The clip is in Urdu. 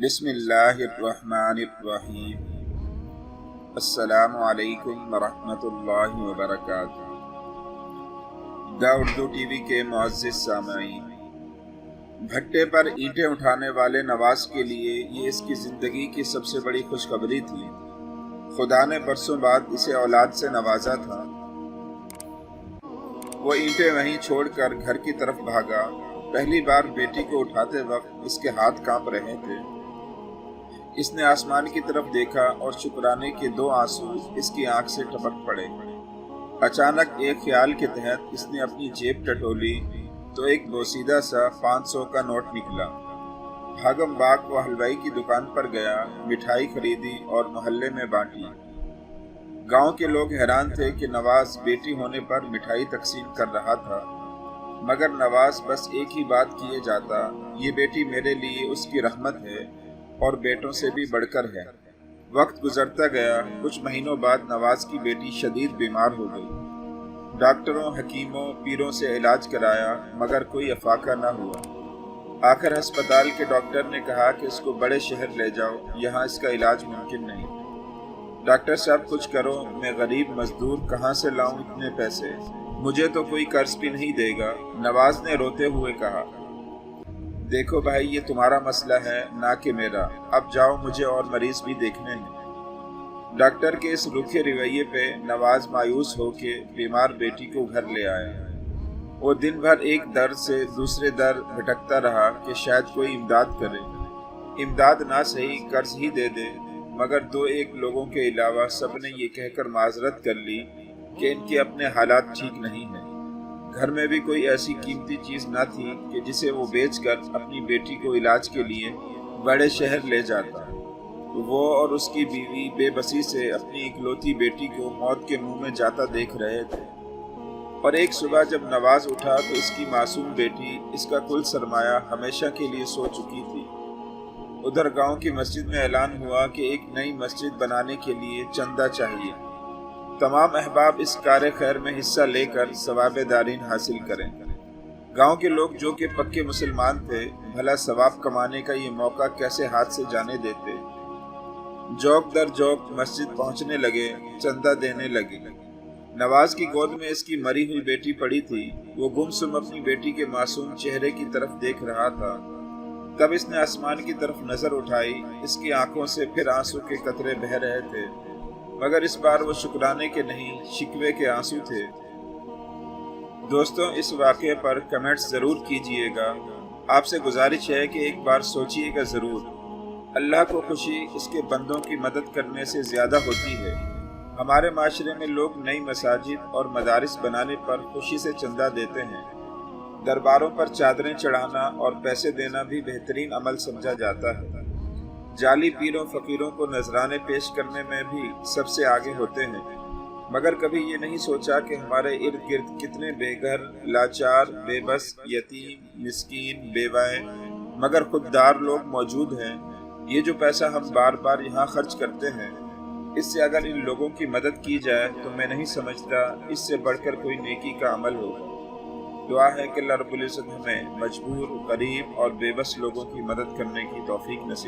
بسم اللہ الرحمن الرحیم۔ السلام علیکم ورحمۃ اللہ وبرکاتہ۔ دا اردو ٹی وی کے معزز سامعین، بھٹے پر اینٹیں اٹھانے والے نواز کے لیے یہ اس کی زندگی کی سب سے بڑی خوشخبری تھی۔ خدا نے برسوں بعد اسے اولاد سے نوازا تھا۔ وہ اینٹیں وہیں چھوڑ کر گھر کی طرف بھاگا۔ پہلی بار بیٹی کو اٹھاتے وقت اس کے ہاتھ کانپ رہے تھے۔ اس نے آسمان کی طرف دیکھا اور شکرانے کے دو آنسو اس کی آنکھ سے ٹپک پڑے۔ اچانک ایک خیال کے تحت اس نے اپنی جیب ٹٹولی تو ایک بوسیدہ سا 500 کا نوٹ نکلا۔ بھاگم بھاگ وہ حلوائی کی دکان پر گیا، مٹھائی خریدی اور محلے میں بانٹی۔ گاؤں کے لوگ حیران تھے کہ نواز بیٹی ہونے پر مٹھائی تقسیم کر رہا تھا، مگر نواز بس ایک ہی بات کیے جاتا، یہ بیٹی میرے لیے اس کی رحمت ہے اور بیٹوں سے بھی بڑھ کر ہے۔ وقت گزرتا گیا۔ کچھ مہینوں بعد نواز کی بیٹی شدید بیمار ہو گئی۔ ڈاکٹروں، حکیموں، پیروں سے علاج کرایا، مگر کوئی افاقہ نہ ہوا۔ آخر ہسپتال کے ڈاکٹر نے کہا کہ اس کو بڑے شہر لے جاؤ، یہاں اس کا علاج ممکن نہیں۔ ڈاکٹر صاحب کچھ کرو، میں غریب مزدور کہاں سے لاؤں اتنے پیسے؟ مجھے تو کوئی قرض بھی نہیں دے گا۔ نواز نے روتے ہوئے کہا، دیکھو بھائی، یہ تمہارا مسئلہ ہے نہ کہ میرا، اب جاؤ، مجھے اور مریض بھی دیکھنے ہیں۔ ڈاکٹر کے اس روکھے رویے پہ نواز مایوس ہو کے بیمار بیٹی کو گھر لے آیا۔ وہ دن بھر ایک در سے دوسرے در بھٹکتا رہا کہ شاید کوئی امداد کرے، امداد نہ صحیح قرض ہی دے دے، مگر دو ایک لوگوں کے علاوہ سب نے یہ کہہ کر معذرت کر لی کہ ان کے اپنے حالات ٹھیک نہیں ہیں۔ گھر میں بھی کوئی ایسی قیمتی چیز نہ تھی کہ جسے وہ بیچ کر اپنی بیٹی کو علاج کے لیے بڑے شہر لے جاتا۔ وہ اور اس کی بیوی بے بسی سے اپنی اکلوتی بیٹی کو موت کے منہ میں جاتا دیکھ رہے تھے۔ اور ایک صبح جب نواز اٹھا تو اس کی معصوم بیٹی، اس کا کل سرمایہ، ہمیشہ کے لیے سو چکی تھی۔ ادھر گاؤں کی مسجد میں اعلان ہوا کہ ایک نئی مسجد بنانے کے لیے چندہ چاہیے۔ تمام احباب اس کار خیر میں حصہ لے کر ثواب دارین حاصل کریں۔ گاؤں کے لوگ جو کہ پکے مسلمان تھے، بھلا ثواب کمانے کا یہ موقع کیسے ہاتھ سے جانے دیتے؟ جوک در جوک مسجد پہنچنے لگے، چندہ دینے لگے۔ نواز کی گود میں اس کی مری ہوئی بیٹی پڑی تھی۔ وہ گمسم اپنی بیٹی کے معصوم چہرے کی طرف دیکھ رہا تھا۔ تب اس نے آسمان کی طرف نظر اٹھائی۔ اس کی آنکھوں سے پھر آنسو کے قطرے بہہ رہے تھے، مگر اس بار وہ شکرانے کے نہیں، شکوے کے آنسو تھے۔ دوستوں، اس واقعے پر کمنٹس ضرور کیجئے گا۔ آپ سے گزارش ہے کہ ایک بار سوچئے گا ضرور۔ اللہ کو خوشی اس کے بندوں کی مدد کرنے سے زیادہ ہوتی ہے۔ ہمارے معاشرے میں لوگ نئی مساجد اور مدارس بنانے پر خوشی سے چندہ دیتے ہیں۔ درباروں پر چادریں چڑھانا اور پیسے دینا بھی بہترین عمل سمجھا جاتا ہے۔ جعلی پیروں فقیروں کو نذرانے پیش کرنے میں بھی سب سے آگے ہوتے ہیں، مگر کبھی یہ نہیں سوچا کہ ہمارے ارد گرد کتنے بے گھر، لاچار، بے بس، یتیم، مسکین، بیوائے مگر خوددار لوگ موجود ہیں۔ یہ جو پیسہ ہم بار بار یہاں خرچ کرتے ہیں، اس سے اگر ان لوگوں کی مدد کی جائے تو میں نہیں سمجھتا اس سے بڑھ کر کوئی نیکی کا عمل ہوگا۔ دعا ہے کہ اللہ رب العزت ہمیں مجبور، غریب اور بے بس لوگوں کی مدد کرنے کی توفیق نصیب